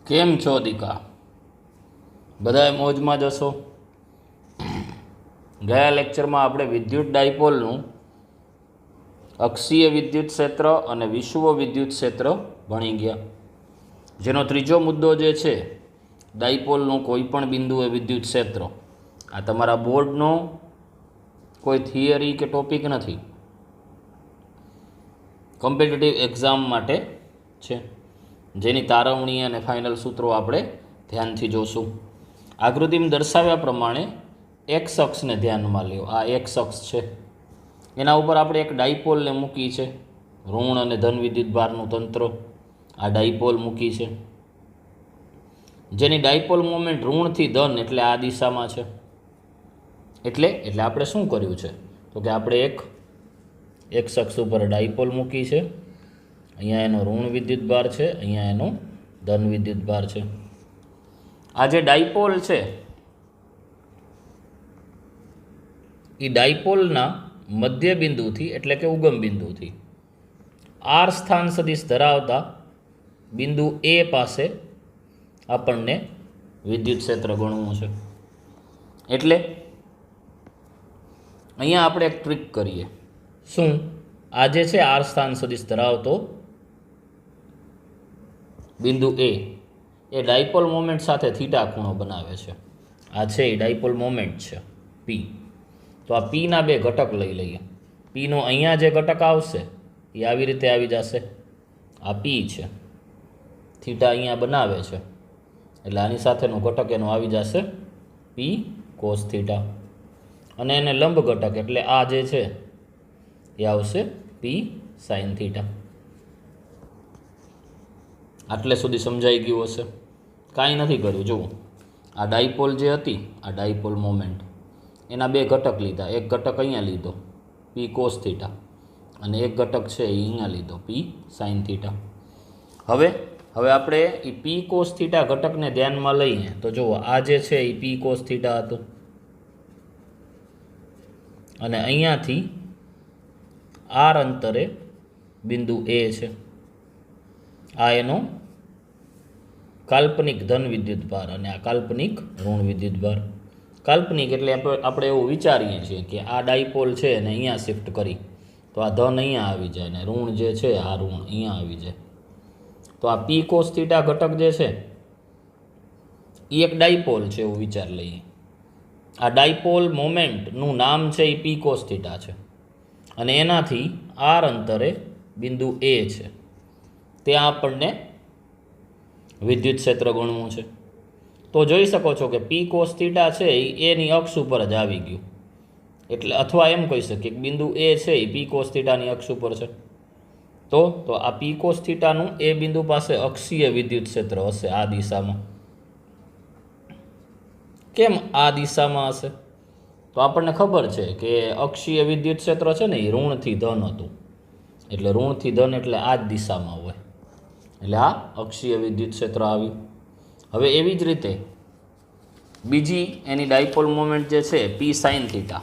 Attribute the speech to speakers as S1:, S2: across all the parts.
S1: કેમ છો દીકા? બધાએ મોજમાં જ હશો. ગયા લેક્ચરમાં આપણે વિદ્યુત ડાયપોલનું અક્ષીય વિદ્યુત ક્ષેત્ર અને વિષુવ વિદ્યુત ક્ષેત્ર ભણી ગયા, જેનો ત્રીજો મુદ્દો જે છે ડાયપોલનું કોઈ પણ બિંદુએ વિદ્યુત ક્ષેત્ર. આ તમારા બોર્ડનો કોઈ થિયરી કે ટોપિક નથી, કોમ્પિટિટિવ એક્ઝામ માટે છે, જેની તારવણી અને ફાઇનલ સૂત્રો આપણે ધ્યાનથી જોશું. આકૃતિમાં દર્શાવ્યા પ્રમાણે એક્સ અક્ષને ધ્યાનમાં લ્યો. આ એક્સ અક્ષ છે, એના ઉપર આપણે એક ડાયપોલને મૂકી છે. ઋણ અને ધન વિદ્યુત ભારનું તંત્ર આ ડાયપોલ મૂકી છે, જેની ડાયપોલ મોમેન્ટ ઋણથી ધન એટલે આ દિશામાં છે. એટલે આપણે શું કર્યું છે તો કે આપણે એક એક્સ અક્ષ ઉપર ડાયપોલ મૂકી છે. અહીંયા એનો ઋણ વિદ્યુત ભાર છે, અહીંયા એનો ધન વિદ્યુત ભાર છે. આ જે ડાયપોલ છે એ ડાયપોલના મધ્ય બિંદુથી એટલે કે ઉગમ બિંદુથી આર સ્થાન સદિશ ધરાવતા બિંદુ એ પાસે આપણને વિદ્યુત ક્ષેત્ર ગણવું છે. એટલે અહીંયા આપણે એક ટ્રીક કરીએ. શું? આ જે છે આર સ્થાન સદિશ ધરાવતો બિંદુ એ ડાયપોલ મોમેન્ટ સાથે થીટા ખૂણો બનાવે છે. આ છે એ ડાયપોલ મોમેન્ટ છે પી. તો આ પીના બે ઘટક લઈ લઈએ. પીનો અહીંયા જે ઘટક આવશે એ આવી રીતે આવી જશે. આ પી છે, થીટા અહીંયા બનાવે છે, એટલે આની સાથેનો ઘટક એનો આવી જશે પી કોસ થીટા, અને એને લંબ ઘટક એટલે આ જે છે એ આવશે પી સાઇન થીટા. આટલે સુધી સમજાઈ ગયું હશે. કાંઈ નથી કર્યું. જુઓ, આ ડાયપોલ જે હતી, આ ડાયપોલ મોમેન્ટ, એના બે ઘટક લીધા. એક ઘટક અહીંયા લીધો પી કોસ થીટા, અને એક ઘટક છે એ અહીંયા લીધો પી સાઇન થીટા. હવે આપણે એ પી કોસ થીટા ઘટકને ધ્યાનમાં લઈએ તો જુઓ, આ જે છે એ પી કોસ થીટા હતું, અને અહીંયાથી આર અંતરે બિંદુ એ છે. આ એનો કાલ્પનિક ધન વિદ્યુત ભાર અને આ કાલ્પનિક ઋણ વિદ્યુત ભાર. કાલ્પનિક એટલે આપણે એવું વિચારીએ છીએ કે આ ડાયપોલ છે અને અહીંયા શિફ્ટ કરી તો આ ધન અહીંયા આવી જાય ને ઋણ જે છે આ ઋણ અહીંયા આવી જાય. તો આ પી કોસ થીટા ઘટક જે છે એ એક ડાયપોલ છે એવું વિચાર લઈએ. આ ડાયપોલ મોમેન્ટનું નામ છે એ પી કોસ થીટા છે, અને એનાથી આર અંતરે બિંદુ એ છે, ત્યાં આપણને વિદ્યુત ક્ષેત્ર ગણવું છે. તો જોઈ શકો છો કે પી કોસ થીટા છે એ એની અક્ષ ઉપર જ આવી ગયું. એટલે અથવા એમ કહી શકીએ કે બિંદુ એ છે એ પી કોસ થીટાની અક્ષ ઉપર છે. તો આ પી કોસ થીટાનું એ બિંદુ પાસે અક્ષીય વિદ્યુત ક્ષેત્ર હશે આ દિશામાં. કેમ આ દિશામાં હશે? તો આપણને ખબર છે કે અક્ષીય વિદ્યુત ક્ષેત્ર છે ને એ ઋણથી ધન હતું, એટલે ઋણથી ધન એટલે આ જ દિશામાં હોય, એટલે આ અક્ષીય વિદ્યુત ક્ષેત્ર આવ્યું. હવે એવી જ રીતે બીજી એની ડાયપોલ મોમેન્ટ જે છે પી સાઇન થીટા,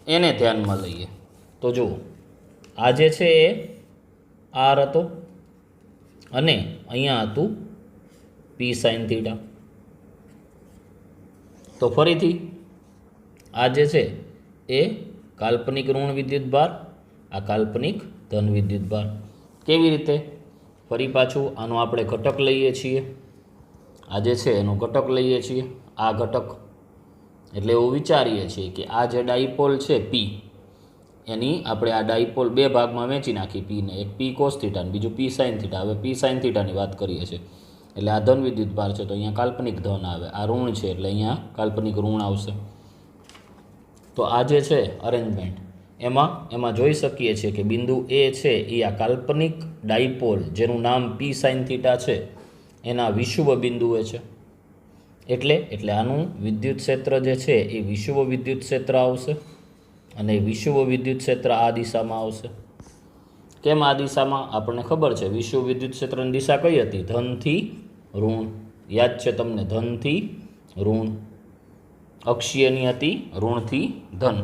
S1: એને ધ્યાનમાં લઈએ તો જુઓ, આ જે છે એ આર હતો અને અહીંયા હતું પી સાઇન થીટા. તો ફરીથી આ જે છે એ કાલ્પનિક ઋણ વિદ્યુત ભાર, આ કાલ્પનિક ધન વિદ્યુત ભાર. કેવી રીતે? ફરી પાછું આનો આપણે ઘટક લઈએ છીએ. આ જે છે એનો ઘટક લઈએ છીએ, આ ઘટક. એટલે એવું વિચારીએ છીએ કે આ જે ડાયપોલ છે પી, એની આપણે આ ડાયપોલ બે ભાગમાં વહેંચી નાખી પીને, એક પી કોસ થીટા અને બીજું પી સાઇન થીટા. હવે પી સાઇન થીટાની વાત કરીએ છીએ, એટલે આ ધન વિદ્યુત ભાર છે તો અહીંયા કાલ્પનિક ધન આવે. આ ઋણ છે એટલે અહીંયા કાલ્પનિક ઋણ આવશે. તો આ જે છે અરેન્જમેન્ટ, એમાં જોઈ શકીએ છીએ કે બિંદુ એ છે એ આ કાલ્પનિક ડાયપોલ જેનું નામ પી સાઇન થીટા છે એના વિષુવ બિંદુએ છે. એટલે આનું વિદ્યુત ક્ષેત્ર જે છે એ વિષુવ વિદ્યુત ક્ષેત્ર આવશે, અને વિષુવ વિદ્યુત ક્ષેત્ર આ દિશામાં આવશે. કેમ આ દિશામાં? આપણને ખબર છે વિષુવ વિદ્યુત ક્ષેત્રની દિશા કઈ હતી? ધનથી ઋણ. યાદ છે તમને? ધનથી ઋણ. અક્ષીયની હતી ઋણથી ધન,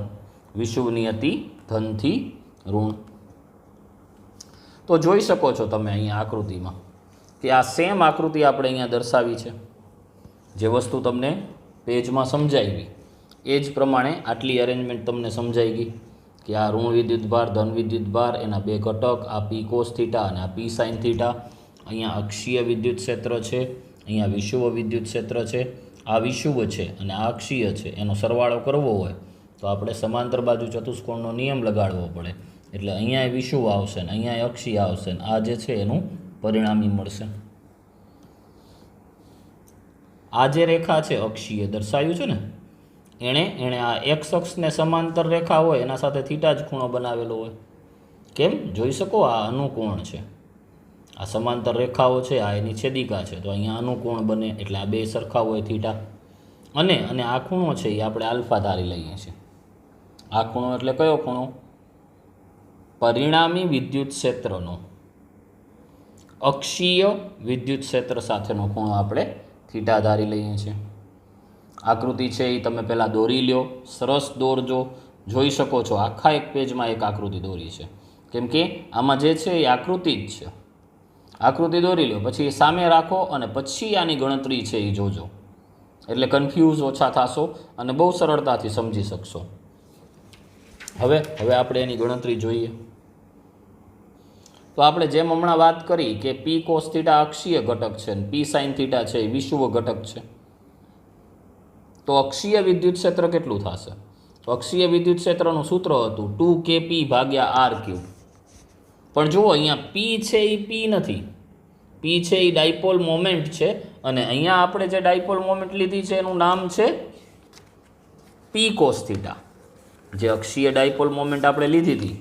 S1: વિષુવની હતી ધનથી ઋણ. તો જોઈ શકો છો તમે અહીંયા આકૃતિમાં કે આ સેમ આકૃતિ આપણે અહીંયા દર્શાવી છે, જે વસ્તુ તમને પેજમાં સમજાવી એ જ પ્રમાણે આટલી અરેન્જમેન્ટ તમને સમજાઈ ગઈ કે આ ઋણ વિદ્યુતભાર, ધન વિદ્યુતભાર, એના બે ઘટક, આ પી કોસ થીટા અને આ પી સાઇન થીટા. અહીંયા અક્ષીય વિદ્યુત ક્ષેત્ર છે, અહીંયા વિષુવ વિદ્યુત ક્ષેત્ર છે. આ વિષુવ છે અને આ અક્ષીય છે, એનો સરવાળો કરવો હોય તો આપણે સમાંતર બાજુ ચતુષ્કોણનો નિયમ લગાડવો પડે. એટલે અહીંયા વિષુવ આવશે ને અહીંયા અક્ષીય આવશે ને આ જે છે એનું પરિણામી મળશે. આ જે રેખા છે અક્ષીય દર્શાવ્યું છે ને, એણે આ એક્સ અક્ષને સમાંતર રેખા હોય એના સાથે થીટા જ ખૂણો બનાવેલો હોય. કેમ જોઈ શકો, આ અનુકોણ છે, આ સમાંતર રેખાઓ છે, આ એની છેદિકા છે, તો અહીંયા અનુકોણ બને એટલે આ બે સરખા હોય થીટા. અને આ ખૂણો છે એ આપણે આલ્ફા ધારી લઈએ છીએ. આ ખૂણો એટલે કયો ખૂણો? પરિણામી વિદ્યુત ક્ષેત્રનો અક્ષીય વિદ્યુત ક્ષેત્ર સાથેનો ખૂણો આપણે થીટા ધારી લઈએ છીએ. આકૃતિ છે એ તમે પહેલાં દોરી લ્યો, સરસ દોરજો. જોઈ શકો છો આખા એક પેજમાં એક આકૃતિ દોરી છે, કેમ કે આમાં જે છે એ આકૃતિ જ છે. આકૃતિ દોરી લો, પછી સામે રાખો અને પછી આની ગણતરી છે એ જોજો, એટલે કન્ફ્યુઝ ઓછા થશો અને બહુ સરળતાથી સમજી શકશો. હવે આપણે એની ગણતરી જોઈએ. તો આપણે જેમ હમણાં વાત કરી કે પી કોસ થીટા અક્ષીય ઘટક છે અને પી સાઇન થીટા છે એ વિષુવ ઘટક છે, તો અક્ષીય વિદ્યુત ક્ષેત્ર કેટલું થશે? તો અક્ષીય વિદ્યુત ક્ષેત્રનું સૂત્ર હતું 2kp ભાગ્યા r ક્યુબ. પણ જુઓ અહીંયા પી છે એ પી નથી, પી છે એ ડાયપોલ મોમેન્ટ છે અને અહીંયા આપણે જે ડાયપોલ મોમેન્ટ લીધી છે એનું નામ છે પી કોસ થીટા. જે અક્ષીય ડાયપોલ મોમેન્ટ આપણે લીધી હતી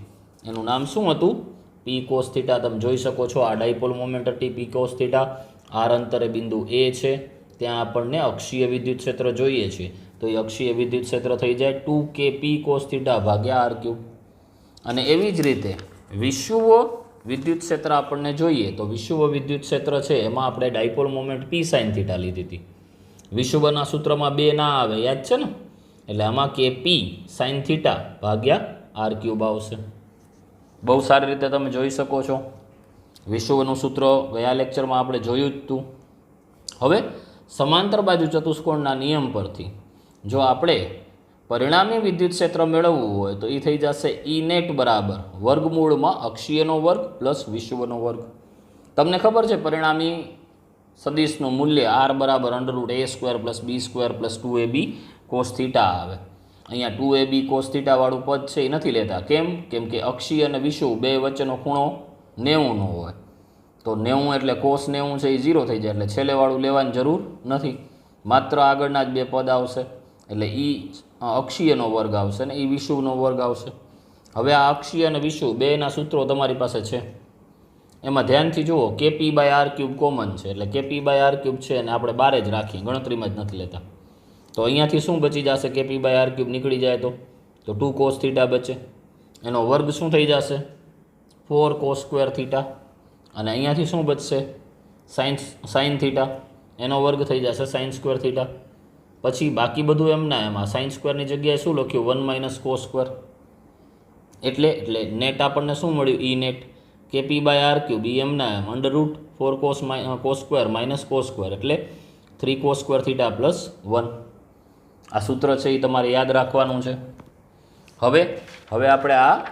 S1: એનું નામ શું હતું? પી કોસ થીટા. તમે જોઈ શકો છો આ ડાયપોલ મોમેન્ટ હતી પી કોસ થીટા. આર અંતરે બિંદુ એ છે, ત્યાં આપણને અક્ષીય વિદ્યુત ક્ષેત્ર જોઈએ છે, તો એ અક્ષીય વિદ્યુત ક્ષેત્ર થઈ જાય 2kp cos થીટા ભાગ્યા r ક્યુબ. અને એવી જ રીતે વિષુવ વિદ્યુત ક્ષેત્ર આપણને જોઈએ તો વિષુવ વિદ્યુત ક્ષેત્ર છે એમાં આપણે ડાયપોલ મોમેન્ટ પી સાઇન થીટા લીધી હતી. વિષુવના સૂત્રમાં બે ના આવે, યાદ છે ને? એટલે આમાં કે પી સાઇન થીટા ભાગ્યા આર ક્યુબ આવશે. બહુ સારી રીતે તમે જોઈ શકો છો. વિષુવનું સૂત્ર ગયા લેક્ચરમાં આપણે જોયું જ હતું. હવે સમાંતર બાજુ ચતુષ્કોણના નિયમ પરથી જો આપણે પરિણામી વિદ્યુત ક્ષેત્ર મેળવવું હોય તો એ થઈ જશે ઈ નેટ બરાબર વર્ગમૂળમાં અક્ષીયનો વર્ગ પ્લસ વિષુવનો વર્ગ. તમને ખબર છે પરિણામી સદિશનું મૂલ્ય આર બરાબર √a² + b² + 2ab cos theta આવે. અહીંયા 2ab cos થીટા વાળું પદ છે એ નથી લેતા. કેમ કે અક્ષીય અને વિષુવ બે વચ્ચેનો ખૂણો 90નો હોય, તો 90 એટલે cos 90 છે એ 0 થઈ જાય, એટલે છેલ્લે વાળું લેવાની જરૂર નથી, માત્ર આગળના જ બે પદ આવશે. એટલે ઈ અક્ષીયનો વર્ગ આવશે ને એ વિષુવનો વર્ગ આવશે. હવે આ અક્ષીય અને વિષુવ બેના સૂત્રો તમારી પાસે છે, એમાં ધ્યાનથી જુઓ kp/r³ કોમન છે, એટલે kp/r³ છે અને આપણે બારે જ રાખીએ, ગણતરીમાં જ નથી લેતા. તો અહીંયાથી શું બચી જશે? kp/r³ નીકળી જાય તો 2 cos થીટા બચે, એનો વર્ગ શું થઈ જશે? 4 cos² થીટા. અને અહીંયાથી શું બચશે? સાઇન થીટા, એનો વર્ગ થઈ જશે sin² થીટા. પછી બાકી બધું એમના એમાં sin² ની જગ્યાએ શું લખ્યું? 1 - cos². એટલે નેટ આપણને શું મળ્યું? ઈ નેટ kp/r³ એમના એમ √4 cos² - cos², એટલે 3 cos² થીટા + 1. આ સૂત્ર છે એ તમારે યાદ રાખવાનું છે. હવે આપણે આ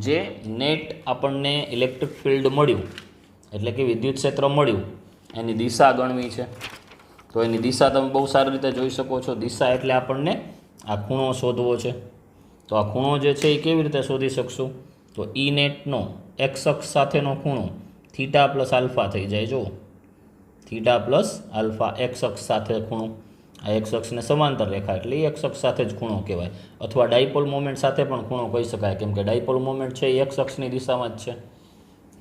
S1: જે નેટ આપણને ઇલેક્ટ્રિક ફિલ્ડ મળ્યું, એટલે કે વિદ્યુત ક્ષેત્ર મળ્યું, એની દિશા ગણવી છે. તો એની દિશા તમે બહુ સારી રીતે જોઈ શકો છો. દિશા એટલે આપણને આ ખૂણો શોધવો છે. તો આ ખૂણો જે છે એ કેવી રીતે શોધી શકશું? તો ઈ નેટનો એક્સ અક્ષ સાથેનો ખૂણો થીટા પ્લસ આલ્ફા થઈ જાય. જો થીટા પ્લસ આલ્ફા એક્સ અક્ષ સાથે ખૂણો, આ એક્સ અક્ષને સમાંતર રેખા એટલે એ એક્સ અક્ષ સાથે જ ખૂણો કહેવાય, અથવા ડાયપોલ મોમેન્ટ સાથે પણ ખૂણો કહી શકાય, કેમ કે ડાયપોલ મોમેન્ટ છે એ એક્સ અક્ષની દિશામાં જ છે.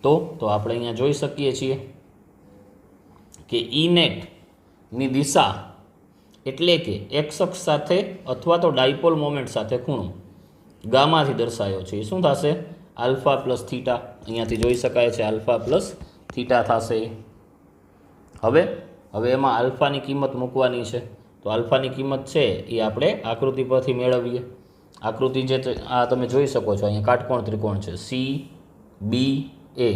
S1: તો આપણે અહીંયા જોઈ શકીએ છીએ કે ઈ નેટની દિશા એટલે કે એક્સ અક્ષ સાથે અથવા તો ડાયપોલ મોમેન્ટ સાથે ખૂણો ગામાથી દર્શાવ્યો છે. એ શું થશે? Alpha plus theta. અહીંયાથી જોઈ શકાય છે આલ્ફા પ્લસ થીટા થશે. હવે એમાં આલ્ફાની કિંમત મૂકવાની છે. તો આલ્ફાની કિંમત છે એ આપણે આકૃતિ પરથી મેળવીએ. આકૃતિ જે આ તમે જોઈ શકો છો, અહીંયા કાટકોણ ત્રિકોણ છે CBA.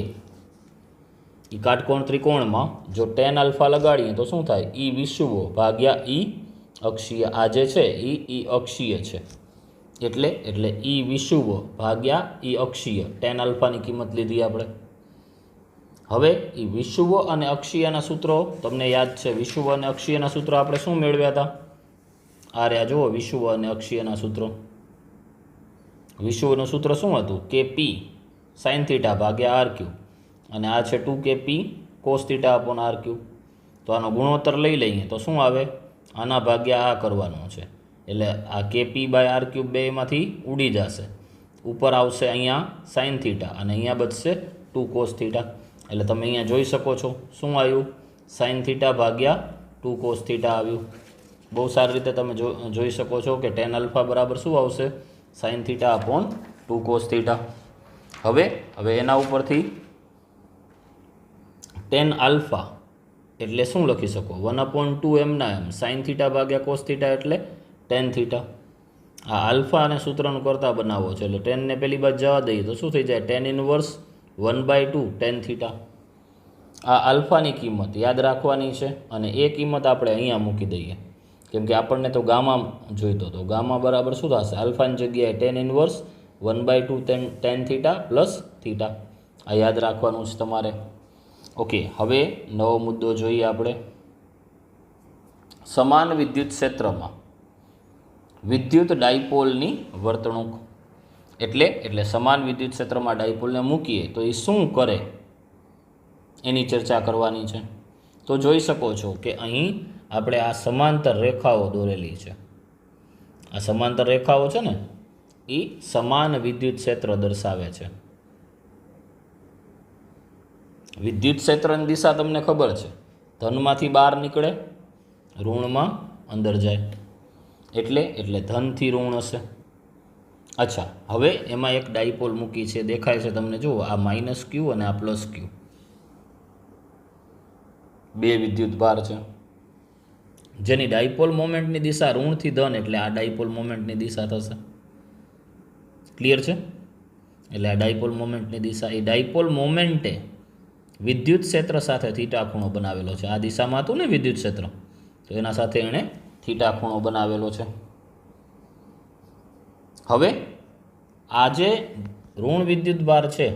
S1: એ કાટકોણ ત્રિકોણમાં જો ટેન આલ્ફા લગાડીએ તો શું થાય? ઈ વિષુવો ભાગ્યા ઈ અક્ષીય. આ જે છે ઈ અક્ષીય છે, એટલે ઈ વિષુવો ભાગ્યા ઈ અક્ષીય. ટેન આલ્ફાની કિંમત લીધી આપણે. હવે એ વિષુવો અને અક્ષીયના સૂત્રો તમને યાદ છે. વિષુવો અને અક્ષીયના સૂત્રો આપણે શું મેળવ્યા હતા? આ રહ્યા જુઓ, વિષુવો અને અક્ષીયના સૂત્રો. વિષુવોનું સૂત્ર શું હતું? કે પી સાઇન થીટા ભાગ્યા આર ક્યુ, અને આ છે 2kp cos theta upon R Q. તો આનો ગુણોત્તર લઈ લઈએ તો શું આવે? આના ભાગ્યા આ કરવાનું છે, એટલે આ કેપી બાય આર ક્યુબ બેમાંથી ઉડી જશે. ઉપર આવશે અહીંયા સાઇન થીટા અને અહીંયા બચશે 2 કોસ થીટા. એટલે તમે અહીંયા જોઈ શકો છો શું આવ્યું? સાઇન થીટા ભાગ્યા 2 કોસ થીટા આવ્યું. બહુ સારી રીતે તમે જોઈ શકો છો કે ટેન આલ્ફા બરાબર શું આવશે? Sine theta upon 2 cos theta. હવે એના ઉપરથી ટેન આલ્ફા એટલે શું લખી શકો? 1/2 એમના એમ સાઇન થીટા ભાગ્યા કોસ થીટા એટલે ટેન થીટા. આ આલ્ફા અને સૂત્રનું કરતા બનાવો છે, એટલે ટેનને પેલી બાજુ જવા દઈએ તો શું થઈ જાય? Tan inverse 1/2 ten theta. આ આલ્ફાની કિંમત યાદ રાખવાની છે અને એ કિંમત આપણે અહીંયા મૂકી દઈએ, કેમ કે આપણને તો ગામા જોઈતો હતો. ગામા બરાબર શું થશે? આલ્ફાની જગ્યાએ tan inverse 1/2 ten theta plus theta. આ યાદ રાખવાનું છે તમારે. ઓકે, હવે નવો મુદ્દો જોઈએ આપણે. સમાન વિદ્યુત ક્ષેત્રમાં વિદ્યુત ડાયપોલની વર્તણૂક. એટલે સમાન વિદ્યુત ક્ષેત્રમાં ડાયપોલને મૂકીએ તો એ શું કરે એની ચર્ચા કરવાની છે. તો જોઈ શકો છો કે અહીં આપણે આ સમાંતર રેખાઓ દોરેલી છે. આ સમાંતર રેખાઓ છે ને, એ સમાન વિદ્યુત ક્ષેત્ર દર્શાવે છે. વિદ્યુત ક્ષેત્રની દિશા તમને ખબર છે, ધનમાંથી બહાર નીકળે, ઋણમાં અંદર જાય, એટલે ધનથી ઋણ હશે. અચ્છા, હવે એમાં એક ડાયપોલ મૂકી છે, દેખાય છે તમને. જુઓ, આ માઇનસ ક્યુ અને આ પ્લસ ક્યુ, બે વિદ્યુત ભાર છે જેની ડાયપોલ મોમેન્ટની દિશા ઋણથી ધન, એટલે આ ડાયપોલ મોમેન્ટની દિશા થશે. ક્લિયર છે? એટલે આ ડાયપોલ મોમેન્ટની દિશા, એ ડાયપોલ મોમેન્ટે વિદ્યુત ક્ષેત્ર સાથે થીટા ખૂણો બનાવેલો છે. આ દિશામાં હતું ને વિદ્યુત ક્ષેત્ર, તો એના સાથે એણે થીટા ખૂણો બનાવેલો છે. હવે આ જે ઋણ વિદ્યુત ભાર છે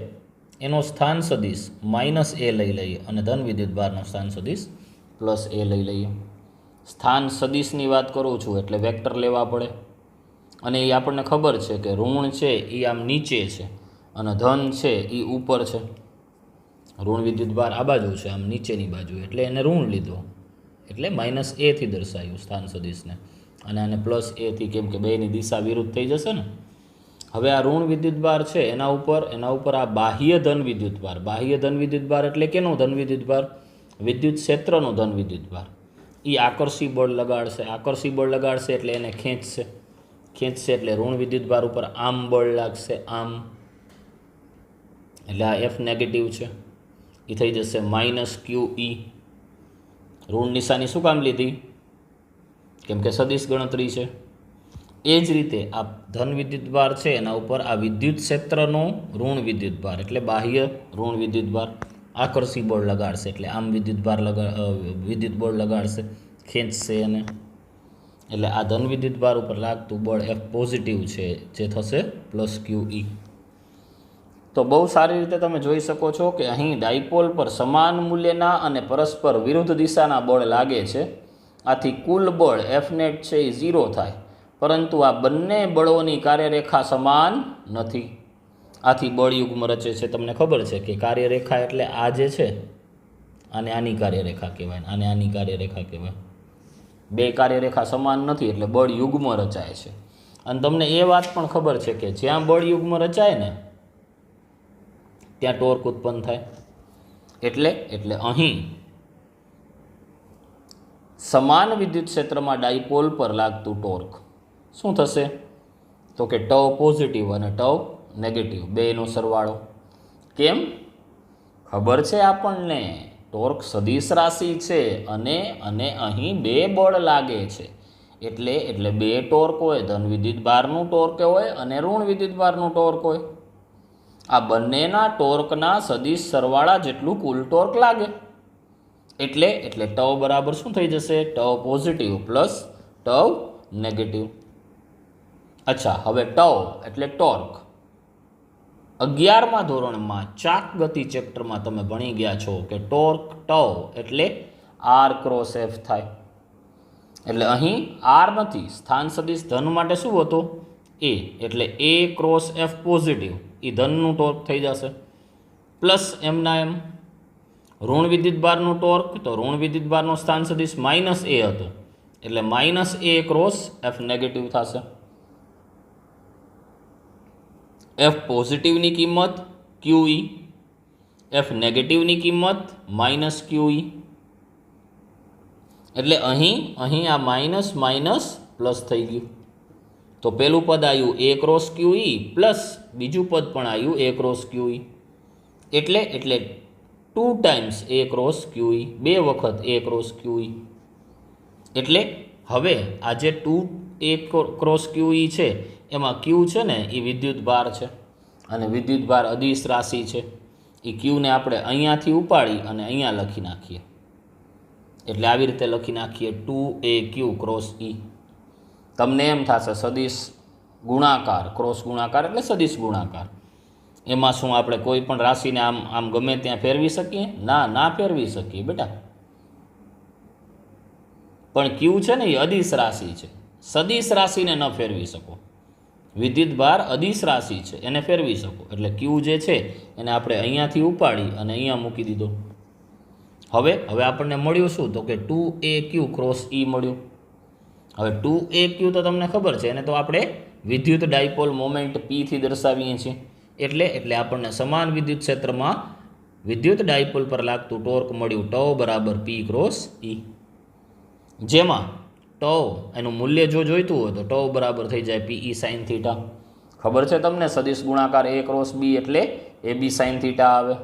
S1: એનો સ્થાન સદિશ -a લઈ લઈએ અને ધન વિદ્યુત ભારનો સ્થાન સદિશ +a લઈ લઈએ. સ્થાન સદિશની વાત કરું છું એટલે વેક્ટર લેવા પડે, અને એ આપણને ખબર છે કે ઋણ છે એ આમ નીચે છે અને ધન છે એ ઉપર છે. ઋણ વિદ્યુત ભાર આ બાજુ છે, આમ નીચેની બાજુ, એટલે એને ઋણ લીધો, એટલે -a થી દર્શાવ્યું સ્થાન સદિશને, અને આને +a થી, કેમ કે બેની દિશા વિરુદ્ધ થઈ જશે ને. હવે આ ઋણ વિદ્યુત ભાર છે એના ઉપર આ બાહ્ય ધન વિદ્યુત ભાર. બાહ્ય ધન વિદ્યુત ભાર એટલે કેનો ધન વિદ્યુત ભાર? વિદ્યુત ક્ષેત્રનો ધન વિદ્યુત ભાર. એ આકર્ષી બળ લગાડશે. આકર્ષી બળ લગાડશે એટલે એને ખેંચશે એટલે ઋણ વિદ્યુત ભાર ઉપર આમ બળ લાગશે, આમ, એટલે આ F નેગેટિવ છે, એ થઈ જશે -QE. ઋણ નિશાની શું કામ લીધી? કેમ કે સદિશ ગણતરી છે. એ જ રીતે આ ધન વિદ્યુત ભાર છે એના ઉપર આ વિદ્યુત ક્ષેત્રનો ઋણ વિદ્યુત ભાર એટલે બાહ્ય ઋણ વિદ્યુત ભાર આકર્ષી બળ લગાડશે, એટલે આમ વિદ્યુત બળ લગાડશે, ખેંચશે એને, એટલે આ ધન વિદ્યુત ભાર ઉપર લાગતું બળ F પોઝિટિવ છે, જે થશે +QE. તો બહુ સારી રીતે તમે જોઈ શકો છો કે અહીં ડાયપોલ પર સમાન મૂલ્યના અને પરસ્પર વિરુદ્ધ દિશાના બળ લાગે છે. આથી કુલ બળ F નેટ છે એ 0 થાય, પરંતુ આ બંને બળોની કાર્યરેખા સમાન નથી. આથી બળ યુગ્મ રચે છે. તમને ખબર છે કે કાર્યરેખા એટલે આ જે છે આને આની કાર્યરેખા કહેવાય, આને આની કાર્યરેખા કહેવાય. બે કાર્યરેખા સમાન નથી એટલે બળ યુગ્મ રચાય છે. અને તમને એ વાત પણ ખબર છે કે જ્યાં બળ યુગ્મ રચાય ને ત્યાં ટોર્ક ઉત્પન્ન થાય. એટલે અહીં સમાન વિદ્યુત ક્ષેત્રમાં ડાયપોલ પર લાગતું ટોર્ક શું થશે? તો કે τ પોઝિટિવ અને τ નેગેટિવ, બેનો સરવાળો. કેમ? ખબર છે આપણને, ટોર્ક સદિશ રાશિ છે અને અહીં બે બળ લાગે છે, એટલે બે ટોર્ક હોય, ધન વિદ્યુત ભારનું ટોર્ક હોય અને ઋણ વિદ્યુત ભારનું ટોર્ક હોય. આ બંનેના ટોર્કના સદિશ સરવાળા જેટલું કુલ ટોર્ક લાગે. એટલે ટવ બરાબર શું થઈ જશે? ટવ પોઝિટિવ પ્લસ ટવ નેગેટિવ. અચ્છા, હવે ટવ એટલે ટોર્ક. 11મા ધોરણમાં ચાક ગતિ ચેપ્ટરમાં તમે ભણી ગયા છો કે ટોર્ક ટવ એટલે આર ક્રોસ એફ થાય. એટલે અહીં આર નથી, સ્થાન સદિશ ધન માટે શું હતું? એ. એટલે એ ક્રોસ એફ પોઝિટિવ, એ ધનનું ટોર્ક થઈ જશે. પ્લસ એમના એમ ઋણ વિદ્યુતભારનું ટોર્ક, તો ઋણ વિદ્યુતભારનો સ્થાન સદિશ માઇનસ એ હતો, એટલે માઇનસ એ ક્રોસ એફ નેગેટિવ થશે. એફ પોઝિટિવની કિંમત QE, એફ નેગેટિવની કિંમત માઇનસ QE. એટલે અહીં આ માઇનસ માઇનસ પ્લસ થઈ ગયું. તો પહેલું પદ આવ્યું એ ક્રોસ QE પ્લસ બીજું પદ પણ આવ્યું એ ક્રોસ QE. એટલે 2 ટાઈમ્સ એ ક્રોસ QE, 2 વખત એ ક્રોસ QE. એટલે હવે આ જે 2 એ ક્રોસ QE છે એમાં Q છે ને એ વિદ્યુત ભાર છે, અને વિદ્યુત ભાર અદિશ રાશિ છે. એ Qને આપણે અહીંયાથી ઉપાડી અને અહીંયા લખી નાખીએ. એટલે આવી રીતે લખી નાખીએ 2AQ ક્રોસ E. તમને એમ થશે સદિશ ગુણાકાર, ક્રોસ ગુણાકાર એટલે સદિશ ગુણાકાર. એમાં શું આપણે કોઈ પણ રાશિને આમ ગમે ત્યાં ફેરવી શકીએ? ના ફેરવી શકીએ બેટા. પણ Q છે ને એ અદિશ રાશિ છે, સદિશ રાશિને ન ફેરવી શકો. વિદ્યુત ભાર અદિશ રાશિ છે, એને ફેરવી શકો. એટલે Q જે છે એને આપણે અહીંયાથી ઉપાડી અને અહીંયા મૂકી દીધો. હવે આપણને મળ્યું શું? તો કે 2AQ ક્રોસ E મળ્યું. હવે 2AQ તો તમને ખબર છે, એને તો આપણે વિદ્યુત ડાયપોલ મોમેન્ટ P થી દર્શાવીએ છીએ. એટલે આપણને સમાન વિદ્યુત ક્ષેત્રમાં વિદ્યુત ડાયપોલ પર લાગતું ટોર્ક મળ્યું ટવ બરાબર P ક્રોસ E. જેમાં ટવ એનું મૂલ્ય જો જોઈતું હોય તો ટવ બરાબર થઈ જાય PE સાઇન થીટા. ખબર છે તમને સદિશ ગુણાકાર A ક્રોસ B એટલે AB સાઇન થીટા આવે,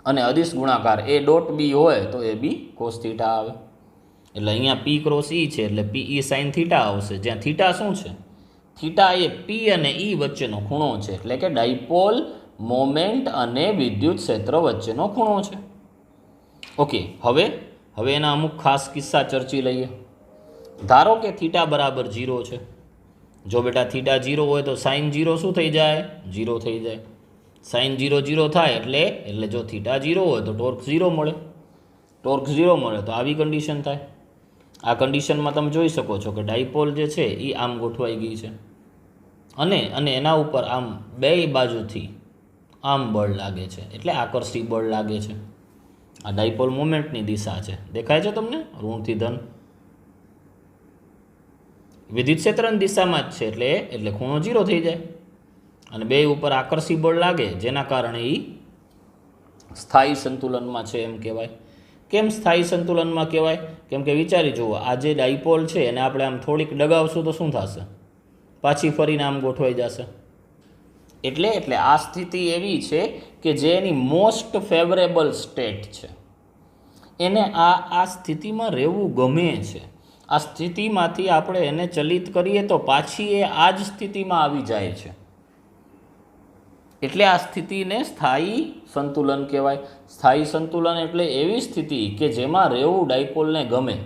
S1: અને અદિશ ગુણાકાર A ડોટ B હોય તો AB કોસ થીટા આવે. એટલે અહીંયા P ક્રોસ E છે એટલે PE સાઇન થીટા આવશે, જ્યાં થીટા શું છે? થીટા એ P અને E વચ્ચેનો ખૂણો છે, એટલે કે ડાયપોલ મોમેન્ટ અને વિદ્યુત ક્ષેત્ર વચ્ચેનો ખૂણો છે. ઓકે, હવે એના અમુક ખાસ કિસ્સા ચર્ચી લઈએ. ધારો કે થીટા બરાબર 0 છે. જો બેટા થીટા 0 હોય તો સાઇન 0 શું થઈ જાય? 0 થઈ જાય. સાઇન 0 0 થાય એટલે જો થીટા 0 હોય તો ટોર્ક 0 મળે. ટોર્ક 0 મળે તો આવી કન્ડિશન થાય. આ કન્ડિશનમાં તમે જોઈ શકો છો કે ડાયપોલ જે છે એ આમ ગોઠવાઈ ગઈ છે, અને એના ઉપર આમ બે બાજુથી આમ બળ લાગે છે, એટલે આકર્ષી બળ લાગે છે. આ ડાયપોલ મોમેન્ટની દિશા છે, દેખાય છે તમને? ઋણથી ધન વિદ્યુત ક્ષેત્રની દિશામાં જ છે, એટલે ખૂણો 0 થઈ જાય. અને બે ઉપર આકર્ષી બળ લાગે જેના કારણે એ સ્થાયી સંતુલનમાં છે એમ કહેવાય. કેમ સ્થાયી સંતુલનમાં કહેવાય? કેમ કે વિચારી જુઓ, આ જે ડાયપોલ છે એને આપણે આમ થોડીક ડગાવશું તો શું થશે? પાછી ફરીને આમ ગોઠવાઈ જશે. એટલે આ સ્થિતિ એવી છે કે જે એની મોસ્ટ ફેવરેબલ સ્ટેટ છે, એને આ સ્થિતિમાં રહેવું ગમે છે. આ સ્થિતિમાંથી આપણે એને ચલિત કરીએ તો પાછી એ આ જ સ્થિતિમાં આવી જાય છે. એટલે આ સ્થિતિને સ્થાયી સંતુલન કહેવાય. સ્થાયી સંતુલન એટલે એવી સ્થિતિ કે જેમાં રહેવું ડાયપોલને ગમે,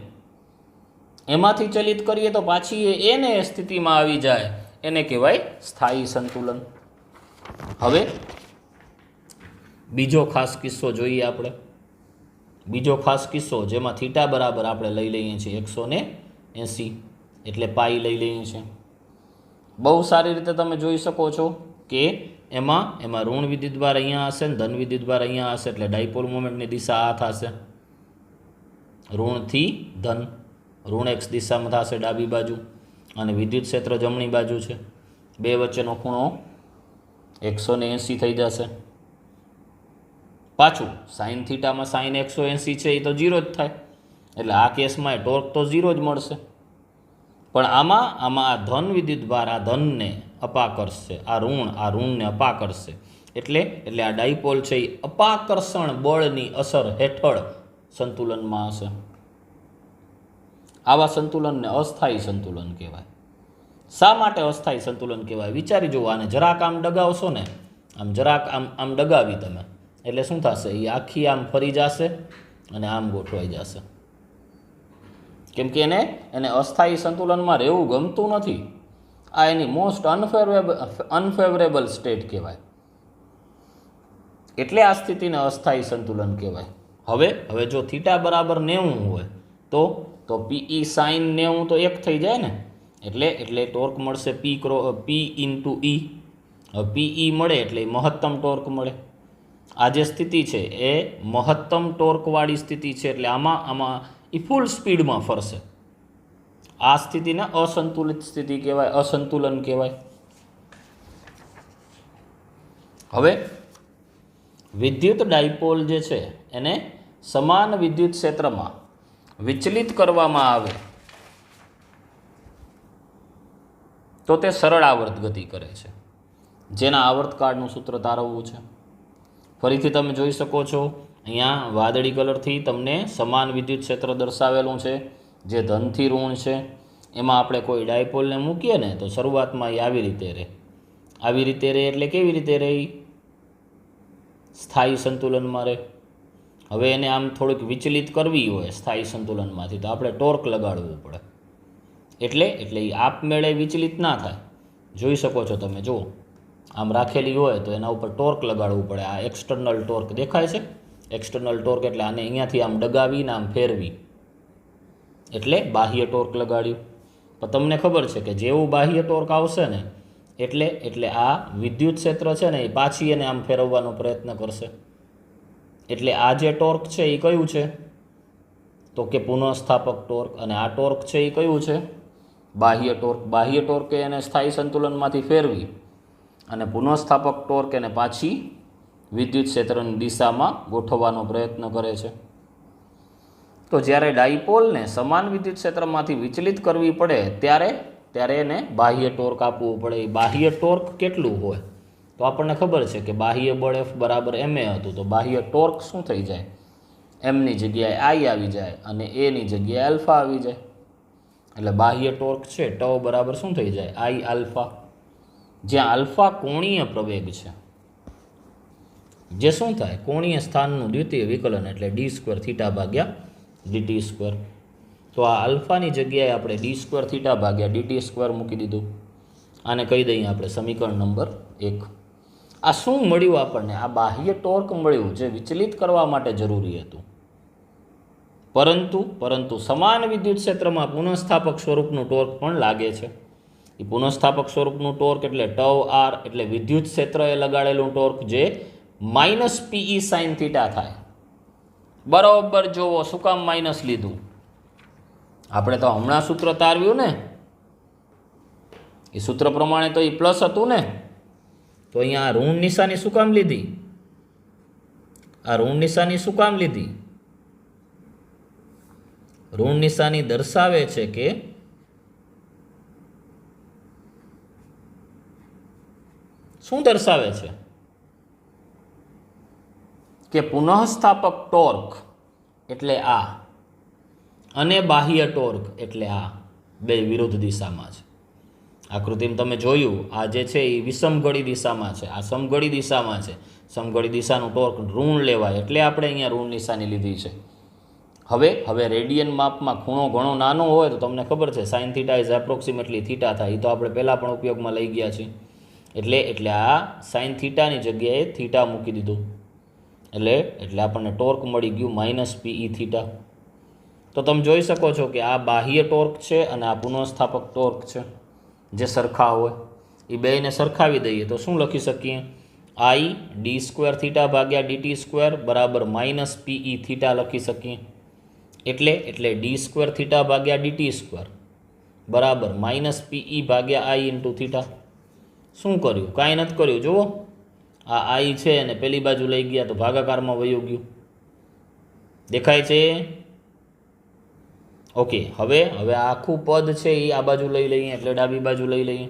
S1: એમાંથી ચલિત કરીએ તો પાછી એને સ્થિતિમાં આવી જાય, એને કહેવાય સ્થાયી સંતુલન. હવે બીજો ખાસ કિસ્સો જોઈએ આપણે. બીજો ખાસ કિસ્સો જેમાં થીટા બરાબર આપણે લઈ લઈએ છીએ 180, એટલે પાઈ લઈ લઈએ છીએ. બહુ સારી રીતે તમે જોઈ શકો છો કે એમાં ઋણ વિદ્યુતભાર અહીંયા હશે ને ધન વિદ્યુતભાર અહીંયા હશે, એટલે ડાયપોલ મોમેન્ટની દિશા આ થશે, ઋણથી ધન. ઋણ X દિશામાં થશે ડાબી બાજુ, અને વિદ્યુત ક્ષેત્ર જમણી બાજુ છે. બે વચ્ચેનો ખૂણો 180 થઈ જશે. પાછું સાઇન થીટામાં સાઇન 180 છે એ તો 0 જ થાય, એટલે આ કેસમાં ટોર્ક તો 0 જ મળશે. પણ આમાં આ ધન વિદ્યુતભાર આ ધનને અપાકર્ષશે, આ ઋણને અપાકર્ષશે. એટલે આ ડાયપોલ છે એ અપાકર્ષણ બળની અસર હેઠળ સંતુલનમાં હશે. આવા સંતુલનને અસ્થાયી સંતુલન કહેવાય. શા માટે અસ્થાયી સંતુલન કહેવાય? વિચારી જુઓ, આને જરાક આમ ડગાવશો ને, આમ જરાક આમ ડગાવી તમે, એટલે શું થશે? એ આખી આમ ફરી જશે અને આમ ગોઠવાઈ જશે, કેમ કે એને અસ્થાયી સંતુલનમાં રહેવું ગમતું નથી. આ એની મોસ્ટ અનફેવરેબલ સ્ટેટ કહેવાય, એટલે આ સ્થિતિને અસ્થાયી સંતુલન કહેવાય. હવે જો થીટા બરાબર 90 હોય તો પીઈ સાઇન 90 તો 1 થઈ જાય ને, એટલે ટોર્ક મળશે પી ઇન્ટુ ઈ. હવે પીઈ મળે એટલે મહત્તમ ટોર્ક મળે. આ જે સ્થિતિ છે એ મહત્તમ ટોર્કવાળી સ્થિતિ છે, એટલે આમાં એ ફૂલ સ્પીડમાં ફરશે. આ સ્થિતિને અસંતુલિત સ્થિતિ કહેવાય, અસંતુલન કહેવાય. હવે વિદ્યુત ડાયપોલ જે છે એને સમાન વિદ્યુત ક્ષેત્રમાં વિચલિત કરવામાં આવે તો તે સરળ આવર્ત ગતિ કરે છે, જેના આવર્તકાળનું સૂત્ર તારવવું છે. ફરીથી તમે જોઈ શકો છો, અહીંયા વાદળી કલરથી તમને સમાન વિદ્યુત ક્ષેત્ર દર્શાવેલું છે, જે ધનથી ઋણ છે. એમાં આપણે કોઈ ડાયપોલને મૂકીએ ને તો શરૂઆતમાં એ આવી રીતે રહે. આવી રીતે રહે એટલે કેવી રીતે રહે? સ્થાયી સંતુલનમાં રહે. હવે એને આમ થોડીક વિચલિત કરવી હોય સ્થાયી સંતુલનમાંથી, તો આપણે ટોર્ક લગાડવું પડે, એટલે એ આપમેળે વિચલિત ના થાય. જોઈ શકો છો તમે, જુઓ આમ રાખેલી હોય તો એના ઉપર ટોર્ક લગાડવું પડે. આ એક્સટર્નલ ટોર્ક દેખાય છે, એક્સટર્નલ ટોર્ક એટલે આને અહીંયાથી આમ ડગાવીને આમ ફેરવી, એટલે બાહ્ય ટોર્ક લગાડ્યું. પણ તમને ખબર છે કે જેવું બાહ્ય ટોર્ક આવશે ને એટલે આ વિદ્યુત ક્ષેત્ર છે ને એ પાછી એને આમ ફેરવવાનો પ્રયત્ન કરશે. એટલે આ જે ટોર્ક છે એ કયું છે? તો કે પુનઃસ્થાપક ટોર્ક. અને આ ટોર્ક છે એ કયું છે? બાહ્ય ટોર્ક. બાહ્ય ટોર્ક એને સ્થાયી સંતુલનમાંથી ફેરવી અને પુનઃસ્થાપક ટોર્ક એને પાછી વિદ્યુત ક્ષેત્રની દિશામાં ગોઠવવાનો પ્રયત્ન કરે છે. તો જ્યારે ડાયપોલને સમાન વિદ્યુત ક્ષેત્રમાંથી વિચલિત કરવી પડે ત્યારે એને બાહ્ય ટોર્ક આપવું પડે. એ બાહ્ય ટોર્ક કેટલું હોય? તો આપણને ખબર છે કે બાહ્ય બળ F બરાબર ma હતું, તો બાહ્ય ટોર્ક શું થઈ જાય? એમની જગ્યાએ આઈ આવી જાય અને એની જગ્યાએ આલ્ફા આવી જાય. એટલે બાહ્ય ટોર્ક છે ટ બરાબર શું થઈ જાય? આઈ આલ્ફા. જ્યાં આલ્ફા કોણીય પ્રવેગ છે, જે શું થાય? કોણીય સ્થાનનું દ્વિતીય વિકલન, એટલે d² થીટા ભાગ્યા dt². તો આ આલ્ફાની જગ્યાએ આપણે d² થીટા ભાગ્યા dt² મૂકી દીધું. આને કહી દઈએ આપણે સમીકરણ નંબર 1. આ શું મળ્યું આપણને? આ બાહ્ય ટોર્ક મળ્યું, જે વિચલિત કરવા માટે જરૂરી હતું. પરંતુ સમાન વિદ્યુત ક્ષેત્રમાં પુનઃસ્થાપક સ્વરૂપનું ટોર્ક પણ લાગે છે. એ પુનઃસ્થાપક સ્વરૂપનું ટોર્ક એટલે τr, એટલે વિદ્યુત ક્ષેત્રએ લગાડેલું ટોર્ક, જે -pe sin થીટા થાય. બરાબર જોવો, શું કામ માઇનસ લીધું? આપણે તો હમણાં સૂત્ર તારવ્યું ને, એ સૂત્ર પ્રમાણે તો એ પ્લસ હતું ને, તો અહીંયા ઋણ નિશાની શું કામ લીધી? આ ઋણ નિશાની શું કામ લીધી? ઋણ નિશાની દર્શાવે છે કે શું દર્શાવે છે? કે પુનઃસ્થાપક ટોર્ક એટલે આ અને બાહ્ય ટોર્ક એટલે આ બે વિરુદ્ધ દિશામાં છે. આકૃતિમાં તમે જોયું, આ જે છે એ વિષમઘડી દિશામાં છે, આ સમઘડી દિશામાં છે. સમઘડી દિશાનું ટોર્ક ઋણ લેવાય, એટલે આપણે અહીંયા ઋણ નિશાની લીધી છે. હવે રેડિયન માપમાં ખૂણો ઘણો નાનો હોય તો તમને ખબર છે sine theta is approximately theta થાય. એ તો આપણે પહેલાં પણ ઉપયોગમાં લઈ ગયા છીએ. એટલે આ સાઇન થીટાની જગ્યાએ થીટા મૂકી દીધું, એટલે આપણને ટોર્ક મળી ગયું -pe થીટા. તો તમે જોઈ શકો છો કે આ બાહ્ય ટોર્ક છે અને આ પુનઃસ્થાપક ટોર્ક છે, જે સરખા હોય. એ બેને સરખાવી દઈએ તો શું લખી શકીએ? I d² થીટા ભાગ્યા dt² બરાબર -pe થીટા લખી શકીએ. એટલે d² થીટા ભાગ્યા dt² બરાબર -pe ભાગ્યા I ઇન્ટુ થીટા. શું કર્યું? કાંઈ નથી કર્યું. જુઓ, આ I છે અને પેલી બાજુ લઈ ગયા તો ભાગાકારમાં વયું ગયું. દેખાય છે? ઓકે. હવે આ આખું પદ છે એ આ બાજુ લઈ લઈએ, એટલે ડાબી બાજુ લઈ લઈએ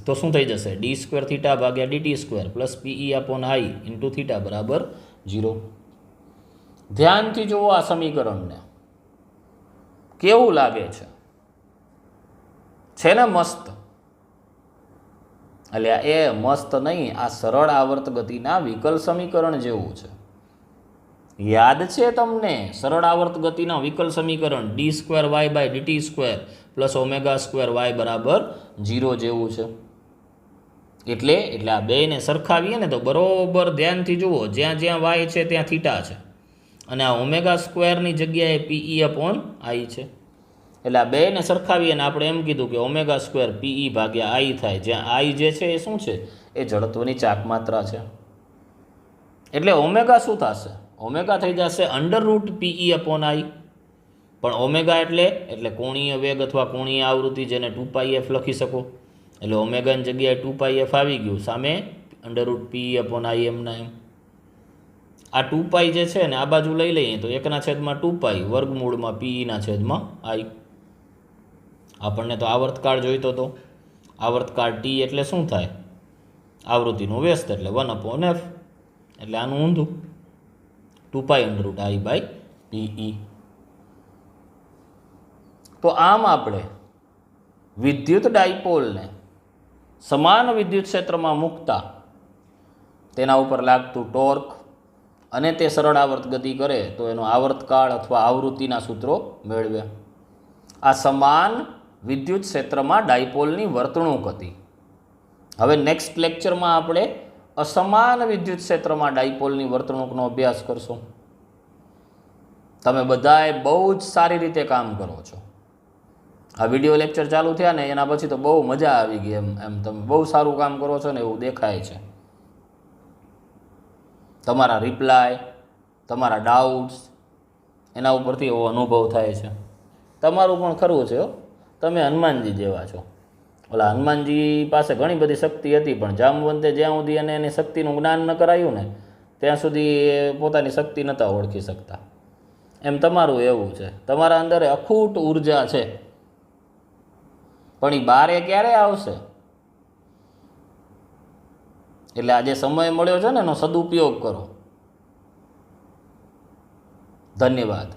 S1: તો શું થઈ જશે? d² થીટા ભાગ્યા dt² plus pe upon I into theta બરાબર 0. ધ્યાનથી જુઓ આ સમીકરણને, કેવું લાગે છે? છે ને મસ્ત? એટલે એ મસ્ત નહીં, આ સરળ આવર્ત ગતિના વિકલ સમીકરણ જેવું છે. યાદ છે તમને સરળ આવર્ત ગતિના વિકલ સમીકરણ d2y/dt² પ્લસ ω2y બરાબર 0 જેવું છે. એટલે આ બેને સરખાવીએ ને તો બરોબર ધ્યાનથી જુઓ, જ્યાં જ્યાં વાય છે ત્યાં થીટા છે અને આ ω2ની જગ્યાએ PE/I છે. એટલે આ બેને સરખાવીએ ને આપણે એમ કીધું કે ω2 PE/I થાય, જ્યાં I જે છે એ શું છે? એ જડત્વની ચાકમાત્રા છે. એટલે ઓમેગા શું થશે? ઓમેગા થઈ જશે √PE/I. પણ ઓમેગા એટલે કોણીય વેગ અથવા કોણીય આવૃત્તિ, જેને 2πf લખી શકો. એટલે ઓમેગાની જગ્યાએ 2πf આવી ગયું, સામે √PE/I એમના એમ. આ 2π જે છે ને આ બાજુ લઈ લઈએ તો 1/2π વર્ગમૂળમાં PE/I. આપણને તો આવર્તકાળ જોઈતો હતો. આવર્તકાળ T એટલે શું થાય? આવૃત્તિનું વ્યસ્ત એટલે 1/f. એટલે આનું ઊંધું 2π√I/PE. તો આમ આપણે વિદ્યુત ડાયપોલને સમાન વિદ્યુત ક્ષેત્રમાં મૂકતા તેના ઉપર લાગતું ટોર્ક અને તે સરળ આવર્ત ગતિ કરે તો એનો આવર્તકાળ અથવા આવૃત્તિના સૂત્રો મેળવ્યા. આ સમાન વિદ્યુત ક્ષેત્રમાં ડાયપોલની વર્તણૂક હતી. હવે નેક્સ્ટ લેક્ચરમાં આપણે અસમાન વિદ્યુત ક્ષેત્રમાં ડાયપોલની વર્તણૂકનો અભ્યાસ કરશો. તમે બધાએ બહુ જ સારી રીતે કામ કરો છો. આ વિડીયો લેક્ચર ચાલુ થયા ને એના પછી તો બહુ મજા આવી ગઈ. એમ તમે બહુ સારું કામ કરો છો ને એવું દેખાય છે. તમારા રિપ્લાય, તમારા ડાઉટ્સ, એના ઉપરથી એવો અનુભવ થાય છે. તમારું પણ ખરું છે, તમે હનુમાનજી જેવા છો. ઓલા હનુમાનજી પાસે ઘણી બધી શક્તિ હતી, પણ જામવંતે જ્યાં સુધી એને એની શક્તિનું જ્ઞાન ન કરાયું ને ત્યાં સુધી એ પોતાની શક્તિ નહોતા ઓળખી શકતા. એમ તમારું એવું છે. તમારા અંદર અખૂટ ઉર્જા છે, પણ એ બારે ક્યારે આવશે? એટલે આજે સમય મળ્યો છે ને એનો સદુપયોગ કરો. ધન્યવાદ.